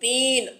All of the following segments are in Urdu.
3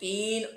3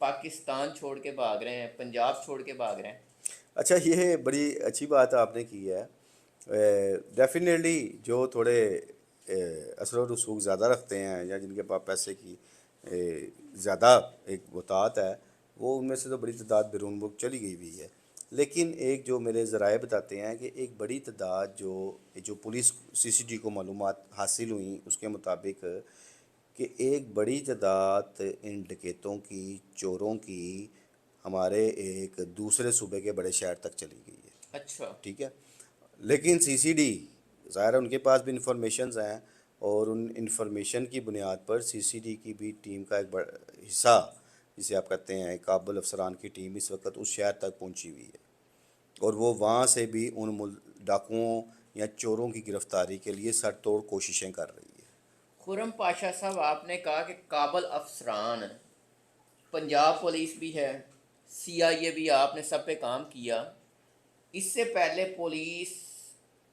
پاکستان چھوڑ کے بھاگ رہے ہیں، پنجاب چھوڑ کے بھاگ رہے ہیں؟ اچھا، یہ بڑی اچھی بات آپ نے کی ہے. ڈیفینیٹلی جو تھوڑے اثر و رسوخ زیادہ رکھتے ہیں یا جن کے پاس پیسے کی زیادہ ایک وطاعت ہے، وہ ان میں سے تو بڑی تعداد بیرون ملک چلی گئی ہوئی ہے. لیکن ایک جو میرے ذرائع بتاتے ہیں کہ ایک بڑی تعداد جو پولیس CCD کو معلومات حاصل ہوئیں اس کے مطابق کہ ایک بڑی تعداد ان ڈکیتوں کی، چوروں کی ہمارے ایک دوسرے صوبے کے بڑے شہر تک چلی گئی ہے. اچھا. ٹھیک ہے، لیکن CCD ظاہر ہے ان کے پاس بھی انفارمیشنز ہیں، اور ان انفارمیشن کی بنیاد پر CCD کی بھی ٹیم کا ایک بڑا حصہ، جسے آپ کہتے ہیں قابل افسران کی ٹیم، اس وقت اس شہر تک پہنچی ہوئی ہے، اور وہ وہاں سے بھی ان ڈاکوؤں یا چوروں کی گرفتاری کے لیے سر توڑ کوششیں کر رہی ہے. خرم پاشا صاحب، آپ نے کہا کہ قابل افسران، پنجاب پولیس بھی ہے، CIA بھی، آپ نے سب پہ کام کیا. اس سے پہلے پولیس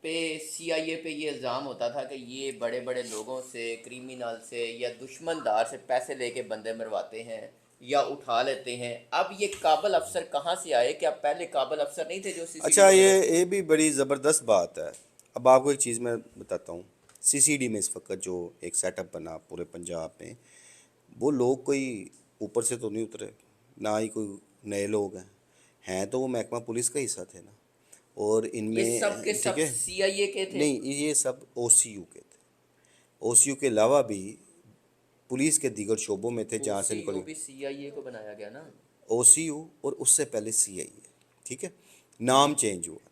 پہ، CIA پہ یہ الزام ہوتا تھا کہ یہ بڑے بڑے لوگوں سے، کریمنل سے یا دشمن دار سے پیسے لے کے بندے مرواتے ہیں یا اٹھا لیتے ہیں. اب یہ قابل افسر کہاں سے آئے؟ کہ اب پہلے قابل افسر نہیں تھے جو CCD اچھا، وغیرہ؟ یہ بھی بڑی زبردست بات ہے. اب آپ کو ایک چیز میں بتاتا ہوں. CCD میں اس وقت جو ایک سیٹ اپ بنا پورے پنجاب میں، وہ لوگ کوئی اوپر سے تو نہیں اترے، نہ ہی کوئی نئے لوگ ہیں تو وہ محکمہ پولیس کا حصہ تھے نا. اور ان یہ میں سب کے ٹھیک سب ہے، CIA کے تھے؟ نہیں، یہ سب OCU کے تھے. OCU کے علاوہ بھی پولیس کے دیگر شعبوں میں تھے جہاں سے OCU نکلے. بھی CIA کو بنایا گیا نا؟ OCU اور اس سے پہلے CIA. ٹھیک ہے، نام چینج ہوا.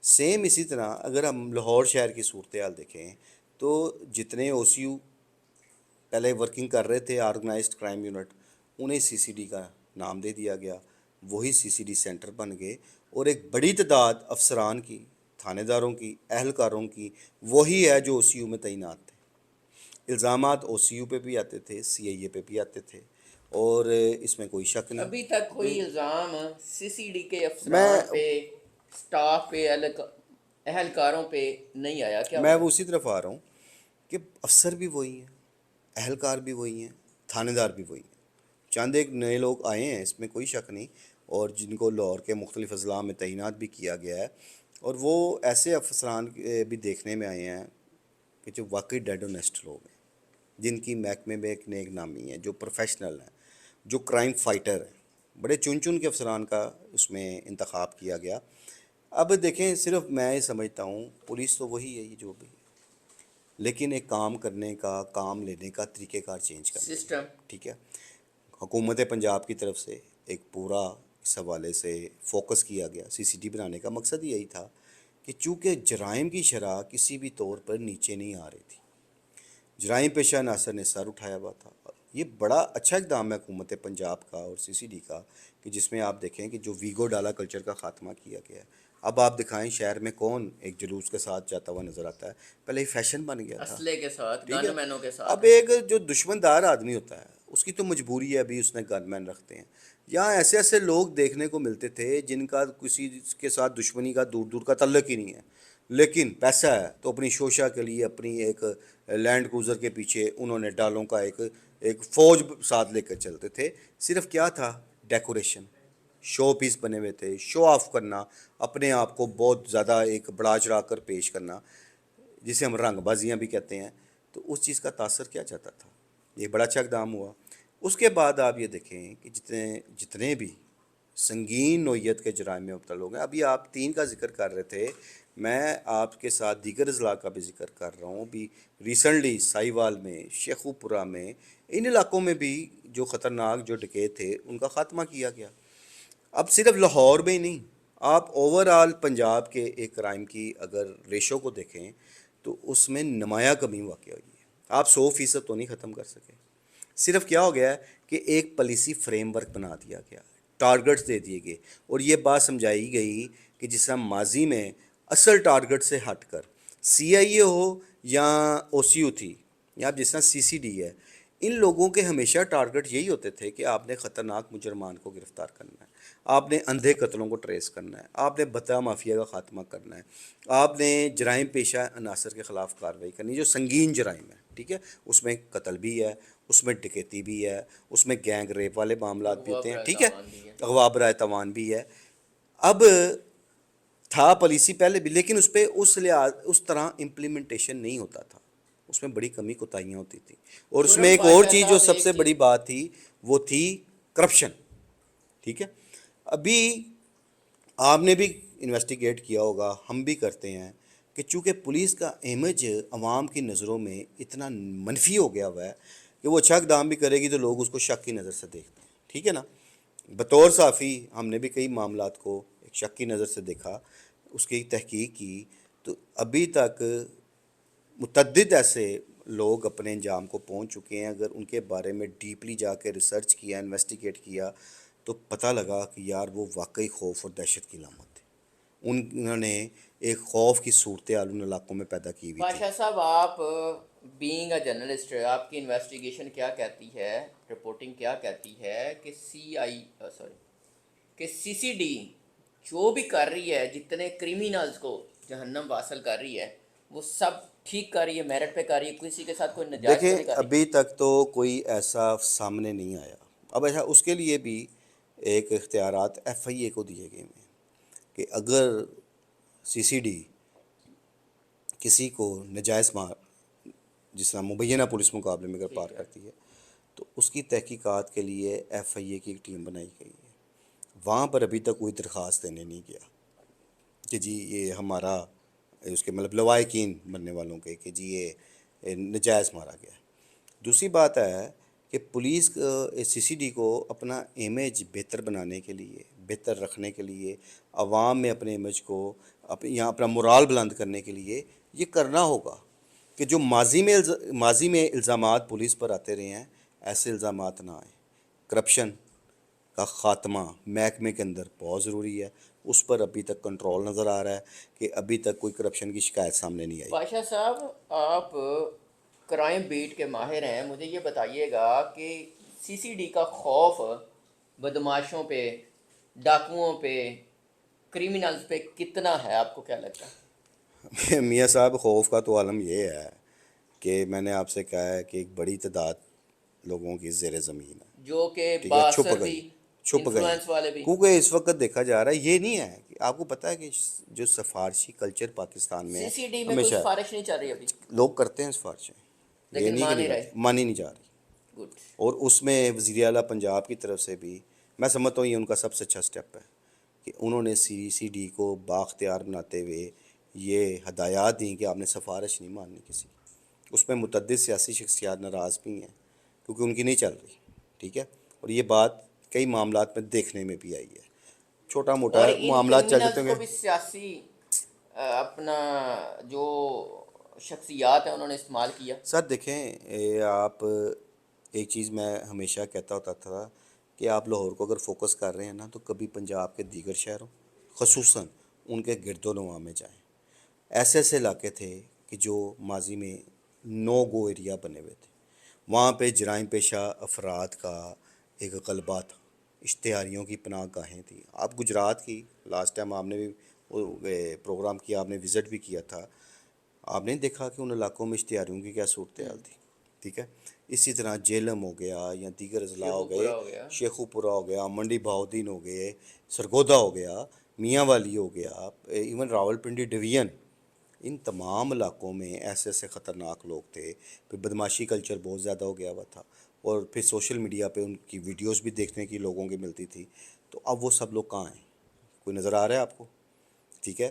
سیم اسی طرح اگر ہم لاہور شہر کی صورتحال دیکھیں تو جتنے OCU پہلے ورکنگ کر رہے تھے آرگنائزڈ کرائم یونٹ، انہیں CCD کا نام دے دیا گیا، وہی CCD سینٹر بن گئے، اور ایک بڑی تعداد افسران کی، تھانے داروں کی، اہلکاروں کی وہی ہے جو OCU میں تعینات تھے. الزامات OCU پہ بھی آتے تھے، CIA پہ بھی آتے تھے، اور اس میں کوئی شک نہیں. ابھی تک کوئی الزام CCD کے میں افسران پہ، سٹاف پہ، اہلکاروں پہ نہیں آیا؟ کیا میں وجہ؟ وہ اسی طرف آ رہا ہوں کہ افسر بھی وہی ہیں، اہلکار بھی وہی ہیں، تھانے دار بھی وہی ہیں. چند ایک نئے لوگ آئے ہیں، اس میں کوئی شک نہیں، اور جن کو لاہور کے مختلف اضلاع میں تعینات بھی کیا گیا ہے. اور وہ ایسے افسران بھی دیکھنے میں آئے ہیں کہ جو واقعی ڈیڈ اونیسٹ لوگ ہیں، جن کی محکمے میں ایک نیک نامی ہے، جو پروفیشنل ہیں، جو کرائم فائٹر ہیں. بڑے چن چن کے افسران کا اس میں انتخاب کیا گیا. اب دیکھیں، صرف میں یہ سمجھتا ہوں پولیس تو وہی ہے یہ جو بھی، لیکن ایک کام کرنے کا، کام لینے کا طریقہ کار چینج کر گئی ہے. سسٹم. ٹھیک ہے، حکومت پنجاب کی طرف سے ایک پورا اس حوالے سے فوکس کیا گیا. CCD بنانے کا مقصد یہی تھا کہ چونکہ جرائم کی شرح کسی بھی طور پر نیچے نہیں آ رہی تھی، جرائم پیشہ عناصر نے سر اٹھایا ہوا تھا. یہ بڑا اچھا اقدام ہے حکومت پنجاب کا اور CCD کا، کہ جس میں آپ دیکھیں کہ جو ویگو ڈالا کلچر کا خاتمہ کیا گیا ہے. اب آپ دکھائیں شہر میں کون ایک جلوس کے ساتھ جاتا ہوا نظر آتا ہے؟ پہلے یہ فیشن بن گیا تھا. اسلحے کے ساتھ، ٹھیک ہے، گن مینوں کے اب ساتھ. ایک جو دشمن دار آدمی ہوتا ہے اس کی تو مجبوری ہے، ابھی اس نے گن مین رکھتے ہیں. یہاں ایسے ایسے لوگ دیکھنے کو ملتے تھے جن کا کسی کے ساتھ دشمنی کا دور دور کا تعلق ہی نہیں ہے، لیکن پیسہ ہے تو اپنی شوشہ کے لیے، اپنی ایک لینڈ کروزر کے پیچھے انہوں نے ڈالوں کا ایک فوج ساتھ لے کر چلتے تھے. صرف کیا تھا؟ ڈیکوریشن، شو پیس بنے ہوئے تھے، شو آف کرنا، اپنے آپ کو بہت زیادہ ایک بڑا چڑھا کر پیش کرنا، جسے ہم رنگ بازیاں بھی کہتے ہیں. تو اس چیز کا تاثر کیا چاہتا تھا؟ یہ بڑا اچھا اقدام ہوا. اس کے بعد آپ یہ دیکھیں کہ جتنے بھی سنگین نوعیت کے جرائم میں مبتلا لوگ ہیں، ابھی آپ 3 کا ذکر کر رہے تھے، میں آپ کے ساتھ دیگر اضلاع کا بھی ذکر کر رہا ہوں. بھی ریسنٹلی ساہیوال میں، شیخو پورہ میں، ان علاقوں میں بھی جو خطرناک جو ڈکیت تھے ان کا خاتمہ کیا گیا. اب صرف لاہور میں ہی نہیں، آپ اوور آل پنجاب کے ایک کرائم کی اگر ریشو کو دیکھیں تو اس میں نمایاں کمی واقع ہوئی ہے. آپ 100% تو نہیں ختم کر سکے. صرف کیا ہو گیا ہے کہ ایک پالیسی فریم ورک بنا دیا گیا، ٹارگٹس دے دیے گئے، اور یہ بات سمجھائی گئی کہ جس طرح ماضی میں اصل ٹارگٹ سے ہٹ کر CIA ہو یا OCU تھی، یا جس طرح CCD ہے، ان لوگوں کے ہمیشہ ٹارگٹ یہی ہوتے تھے کہ آپ نے خطرناک مجرمان کو گرفتار کرنا ہے، آپ نے اندھے قتلوں کو ٹریس کرنا ہے، آپ نے بتا مافیا کا خاتمہ کرنا ہے، آپ نے جرائم پیشہ عناصر کے خلاف کارروائی کرنی ہے جو سنگین جرائم ہے. ٹھیک ہے، اس میں قتل بھی ہے، اس میں ڈکیتی بھی ہے, اس میں گینگ ریپ والے معاملات بھی اغوا ہوتے ہیں, برائے ٹھیک ہے, تاوان بھی ہے. اغوا برائے تاوان بھی ہے. اب تھا پالیسی پہلے بھی, لیکن اس پہ اس طرح امپلیمنٹیشن نہیں ہوتا تھا, اس میں بڑی کمی کوتاہیاں ہوتی تھیں. اور اس میں خرم ایک اور پاشا چیز جو صاحب سب ایک سے چیز بڑی بات تھی وہ تھی کرپشن, ٹھیک ہے. ابھی آپ نے بھی انویسٹیگیٹ کیا ہوگا, ہم بھی کرتے ہیں, کہ چونکہ پولیس کا امیج عوام کی نظروں میں اتنا منفی ہو گیا ہوا ہے کہ وہ اچھا اقدام بھی کرے گی تو لوگ اس کو شک کی نظر سے دیکھتے ہیں, ٹھیک ہے نا. بطور صحافی ہم نے بھی کئی معاملات کو ایک شک کی نظر سے دیکھا, اس کی تحقیق کی, تو ابھی تک متعدد ایسے لوگ اپنے انجام کو پہنچ چکے ہیں. اگر ان کے بارے میں ڈیپلی جا کے ریسرچ کیا, انویسٹیگیٹ کیا, تو پتہ لگا کہ یار وہ واقعی خوف اور دہشت کی علامت تھی. انہوں نے ایک خوف کی صورتحال ان علاقوں میں پیدا کی ہوئی تھی. پاشا صاحب آپ بینگ اے جرنلسٹ آپ کی انویسٹیگیشن کیا کہتی ہے, رپورٹنگ کیا کہتی ہے کہ سی سی ڈی جو بھی کر رہی ہے, جتنے کریمینلز کو جہنم واصل کر رہی ہے, وہ سب ٹھیک کر رہی ہے, میرٹ پہ کر رہی ہے, کسی کے ساتھ کوئی نجائز تو دیکھیں نہیں کر رہی؟ ابھی تک تو کوئی ایسا سامنے نہیں آیا. اب ایسا اس کے لیے بھی ایک اختیارات ایف آئی اے کو دیے گئے ہیں کہ اگر سی سی ڈی کسی کو نجائز جس طرح مبینہ پولیس مقابلے میں اگر پار ٹھیک ہے. کرتی ہے تو اس کی تحقیقات کے لیے ایف آئی اے کی ایک ٹیم بنائی گئی ہے. وہاں پر ابھی تک کوئی درخواست دینے نہیں گیا کہ جی یہ ہمارا اس کے مطلب لوائقین بننے والوں کے کہ جی یہ نجائز مارا گیا. دوسری بات ہے کہ پولیس سی سی ڈی کو اپنا امیج بہتر بنانے کے لیے, بہتر رکھنے کے لیے, عوام میں اپنے امیج کو یہاں اپنا مورال بلند کرنے کے لیے یہ کرنا ہوگا کہ جو ماضی میں الزامات پولیس پر آتے رہے ہیں ایسے الزامات نہ آئیں. کرپشن کا خاتمہ محکمے کے اندر بہت ضروری ہے, اس پر ابھی تک کنٹرول نظر آ رہا ہے کہ ابھی تک کوئی کرپشن کی شکایت سامنے نہیں آئی. پاشا صاحب آپ کرائم بیٹ کے ماہر ہیں, مجھے یہ بتائیے گا کہ سی سی ڈی کا خوف بدماشوں پہ, ڈاکوؤں پہ, کریمنلز پہ کتنا ہے, آپ کو کیا لگتا ہے؟ میاں صاحب خوف کا تو عالم یہ ہے کہ میں نے آپ سے کہا ہے کہ ایک بڑی تعداد لوگوں کی زیر زمین ہے, جو کہ ٹھیک ہے, باثر بھی, چھپ گئی ہیں, انفلوئنس والے بھی. کیونکہ اس وقت دیکھا جا رہا ہے یہ نہیں ہے کہ آپ کو پتہ ہے کہ جو سفارشی کلچر پاکستان میں سی ہے سی ڈی میں کوئی ہمیشہ سفارش نہیں چل رہی ابھی, لوگ کرتے ہیں سفارشیں, یہ لیکن نہیں کہ مان نہیں نہیں کرتے, رہے. مانی نہیں جا رہی. گڈ. اور اس میں وزیر اعلیٰ پنجاب کی طرف سے بھی میں سمجھتا ہوں یہ ان کا سب سے اچھا سٹیپ ہے کہ انہوں نے سی سی ڈی کو بااختیار بناتے ہوئے یہ ہدایات دیں کہ آپ نے سفارش نہیں ماننی کسی. اس میں متعدد سیاسی شخصیات ناراض بھی ہیں کیونکہ ان کی نہیں چل رہی, ٹھیک ہے, اور یہ بات کئی معاملات میں دیکھنے میں بھی آئی ہے. چھوٹا موٹا اور ان معاملات چل جاتے کرمنلز ہوں کو گے. بھی سیاسی اپنا جو شخصیات ہیں انہوں نے استعمال کیا. سر دیکھیں آپ ایک چیز میں ہمیشہ کہتا ہوتا تھا کہ آپ لاہور کو اگر فوکس کر رہے ہیں نا تو کبھی پنجاب کے دیگر شہروں خصوصاً ان کے گرد و نواح میں جائیں. ایسے ایسے علاقے تھے کہ جو ماضی میں نو گو ایریا بنے ہوئے تھے, وہاں پہ جرائم پیشہ افراد کا ایک غلبہ تھا, اشتہاریوں کی پناہ گاہیں تھیں. آپ گجرات کی لاسٹ ٹائم آپ نے بھی پروگرام کیا, آپ نے وزٹ بھی کیا تھا, آپ نے دیکھا کہ ان علاقوں میں اشتہاریوں کی کیا صورتحال تھی, ٹھیک ہے. اسی طرح جیلم ہو گیا یا دیگر اضلاع شیخو ہو گئے, پورہ ہو گیا. شیخو پورہ ہو گیا, منڈی بہاؤدین ہو گئے, سرگودا ہو گیا, میاں والی ہو گیا, ایون راول پنڈی ڈویژن, ان تمام علاقوں میں ایسے ایسے خطرناک لوگ تھے. پھر بدماشی کلچر بہت زیادہ ہو گیا ہوا تھا, اور پھر سوشل میڈیا پہ ان کی ویڈیوز بھی دیکھنے کی لوگوں کی ملتی تھی. تو اب وہ سب لوگ کہاں ہیں, کوئی نظر آ رہا ہے آپ کو, ٹھیک ہے.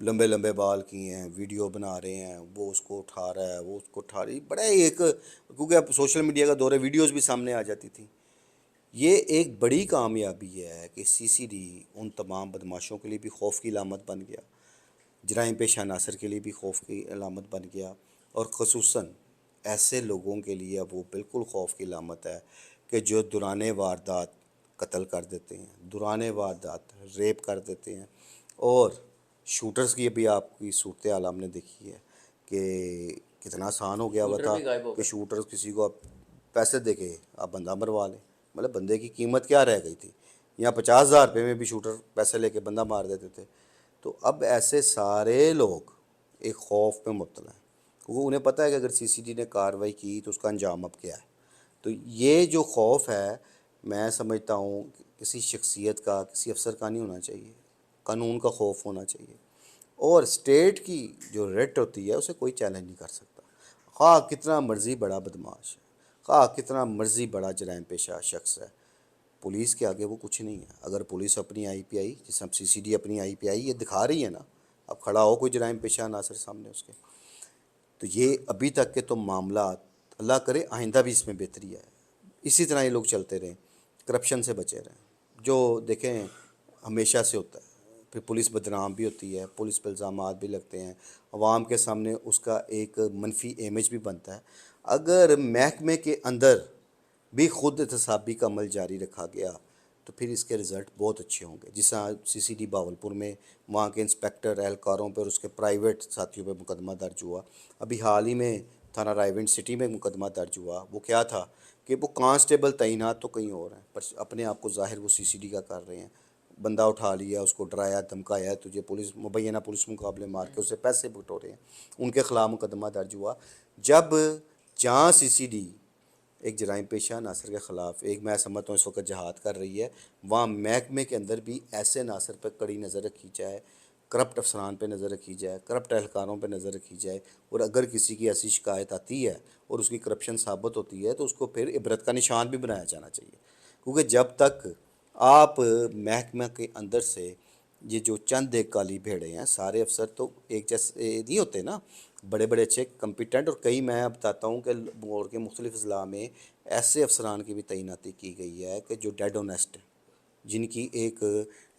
لمبے لمبے بال کیے ہیں, ویڈیو بنا رہے ہیں, وہ اس کو اٹھا رہا ہے, وہ اس کو اٹھا رہی, بڑا ایک, کیونکہ اب سوشل میڈیا کا دور ہے, ویڈیوز بھی سامنے آ جاتی تھیں. یہ ایک بڑی کامیابی ہے کہ سی سی ڈی ان تمام بدماشوں کے لیے بھی خوف کی علامت بن گیا, جرائم پیشہ عناصر کے لیے بھی خوف کی علامت بن گیا, اور خصوصاً ایسے لوگوں کے لیے اب وہ بالکل خوف کی علامت ہے کہ جو دوران واردات قتل کر دیتے ہیں, دوران واردات ریپ کر دیتے ہیں. اور شوٹرز کی بھی آپ کی صورتحال ہم نے دیکھی ہے کہ کتنا آسان ہو گیا ہوا شوٹر تھا بھی غائب ہو کہ گئے. شوٹرز کسی کو آپ پیسے دے کے آپ بندہ مروا لیں. مطلب بندے کی قیمت کیا رہ گئی تھی, یہاں 50,000 روپے میں بھی شوٹر پیسے لے کے بندہ مار دیتے تھے. تو اب ایسے سارے لوگ ایک خوف میں مبتلا ہیں, کیونکہ انہیں پتہ ہے کہ اگر سی سی ڈی نے کارروائی کی تو اس کا انجام اب کیا ہے. تو یہ جو خوف ہے میں سمجھتا ہوں کہ کسی شخصیت کا، کسی افسر کا نہیں ہونا چاہیے، قانون کا خوف ہونا چاہیے، اور اسٹیٹ کی جو ریٹ ہوتی ہے اسے کوئی چیلنج نہیں کر سکتا، خواہ کتنا مرضی بڑا بدماش ہے، خواہ کتنا مرضی بڑا جرائم پیشہ شخص ہے، پولیس کے آگے وہ کچھ نہیں ہے۔ اگر پولیس اپنی آئی پی آئی، جس ہم سی سی ڈی اپنی آئی پی آئی یہ دکھا رہی ہے نا، اب کھڑا ہو کوئی جرائم پیشہ عناصر سامنے اس کے، تو یہ ابھی تک کے تو معاملات، اللہ کرے آئندہ بھی اس میں بہتری آئے، اسی طرح یہ لوگ چلتے رہیں، کرپشن سے بچے رہیں، جو دیکھیں ہمیشہ سے ہوتا ہے، پھر پولیس بدنام بھی ہوتی ہے، پولیس پہ الزامات بھی لگتے ہیں، عوام کے سامنے اس کا ایک منفی امیج بھی بنتا ہے۔ اگر محکمے کے اندر بھی خود احتسابی کا عمل جاری رکھا گیا تو پھر اس کے رزلٹ بہت اچھے ہوں گے، جس طرح سی سی ڈی باولپور میں وہاں کے انسپیکٹر اہلکاروں پر، اس کے پرائیویٹ ساتھیوں پہ مقدمہ درج ہوا، ابھی حال ہی میں تھانہ رائے گنج سٹی میں مقدمہ درج ہوا، وہ کیا تھا کہ وہ کانسٹیبل تعینات تو کہیں اور ہیں پر اپنے آپ کو ظاہر وہ سی سی ڈی کا کر رہے ہیں، بندہ اٹھا لیا، اس کو ڈرایا دھمکایا، تجھے پولیس مبینہ پولیس مقابلے مار کے اسے پیسے بٹورے ہیں، ان کے خلاف مقدمہ درج ہوا۔ جب جہاں سی سی ڈی ایک جرائم پیشہ عناصر کے خلاف ایک میں سمجھتا ہوں اس وقت جہاد کر رہی ہے، وہاں محکمے کے اندر بھی ایسے عناصر پہ کڑی نظر رکھی جائے، کرپٹ افسران پہ نظر رکھی جائے، کرپٹ اہلکاروں پہ نظر رکھی جائے، اور اگر کسی کی ایسی شکایت آتی ہے اور اس کی کرپشن ثابت ہوتی ہے تو اس کو پھر عبرت کا نشان بھی بنایا جانا چاہیے، کیونکہ جب تک آپ محکمہ کے اندر سے یہ جو چند ایک کالی بھیڑے ہیں، سارے افسر تو ایک جیسے نہیں ہوتے نا، بڑے بڑے اچھے کمپیٹنٹ، اور کئی میں بتاتا ہوں کہ بورڈ کے مختلف اضلاع میں ایسے افسران کی بھی تعیناتی کی گئی ہے کہ جو ڈیڈ اونیسٹ ہیں، جن کی ایک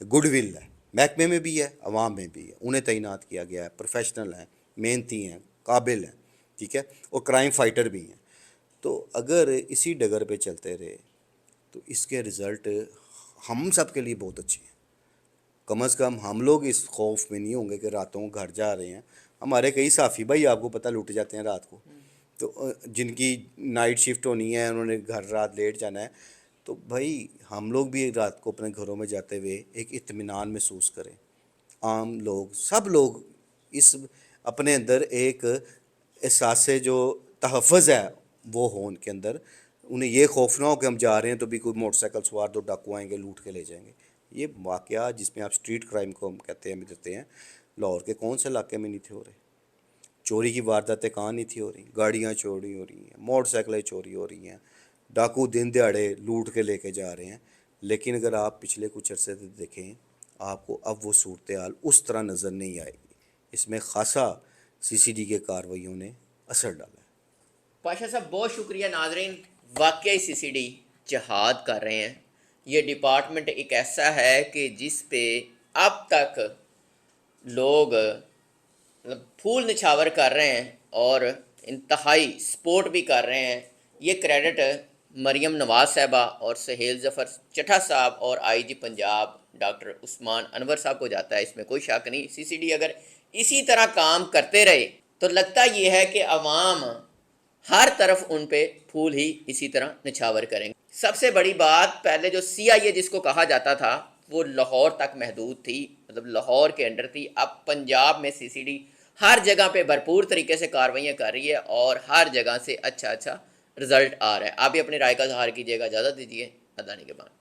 گڈ ول ہے، محکمے میں بھی ہے، عوام میں بھی ہے، انہیں تعینات کیا گیا ہے، پروفیشنل ہیں، محنتی ہیں، قابل ہیں، ٹھیک ہے، اور کرائم فائٹر بھی ہیں۔ تو اگر اسی ڈگر پہ چلتے رہے تو اس کے رزلٹ ہم سب کے لیے بہت اچھے ہیں، کم از کم ہم لوگ اس خوف میں نہیں ہوں گے کہ راتوں کو گھر جا رہے ہیں۔ ہمارے کئی صافی بھائی آپ کو پتہ لوٹ جاتے ہیں رات کو، تو جن کی نائٹ شفٹ ہونی ہے، انہوں نے گھر رات لیٹ جانا ہے، تو بھائی ہم لوگ بھی رات کو اپنے گھروں میں جاتے ہوئے ایک اطمینان محسوس کریں، عام لوگ سب لوگ اس اپنے اندر ایک احساس جو تحفظ ہے وہ ہو ان کے اندر، انہیں یہ خوف نہ ہو کہ ہم جا رہے ہیں تو بھی کوئی موٹر سائیکل سوار دو ڈاکو آئیں گے لوٹ کے لے جائیں گے۔ یہ واقعہ جس میں آپ اسٹریٹ کرائم کو ہم کہتے ہیں دیتے ہیں، لاہور کے کون سے علاقے میں نہیں تھے ہو رہے؟ چوری کی وارداتیں کہاں نہیں تھی ہو رہی؟ گاڑیاں چوری ہو رہی ہیں، موٹر سائیکلیں چوری ہو رہی ہیں، ڈاکو دن دیہڑے لوٹ کے لے کے جا رہے ہیں، لیکن اگر آپ پچھلے کچھ عرصے سے دیکھیں آپ کو اب وہ صورتحال اس طرح نظر نہیں آئے گی۔ اس میں خاصا سی سی ڈی کے کارروائیوں نے اثر ڈالا ہے۔ پاشا صاحب بہت شکریہ۔ ناظرین، واقعی سی سی ڈی جہاد کر رہے ہیں، یہ ڈپارٹمنٹ ایک ایسا ہے کہ جس پہ اب تک لوگ مطلب پھول نچھاور کر رہے ہیں اور انتہائی سپورٹ بھی کر رہے ہیں۔ یہ کریڈٹ مریم نواز صاحبہ اور سہیل ظفر چٹھا صاحب اور آئی جی پنجاب ڈاکٹر عثمان انور صاحب کو جاتا ہے، اس میں کوئی شک نہیں۔ سی سی ڈی اگر اسی طرح کام کرتے رہے تو لگتا یہ ہے کہ عوام ہر طرف ان پہ پھول ہی اسی طرح نچھاور کریں گے۔ سب سے بڑی بات، پہلے جو سی آئی اے جس کو کہا جاتا تھا وہ لاہور تک محدود تھی، مطلب لاہور کے انڈر تھی، اب پنجاب میں سی سی ڈی ہر جگہ پہ بھرپور طریقے سے کاروائیاں کر رہی ہے اور ہر جگہ سے اچھا رزلٹ آ رہا ہے۔ آپ بھی اپنی رائے کا اظہار کیجیے گا، اجازت دیجیے، ادانی کے بعد۔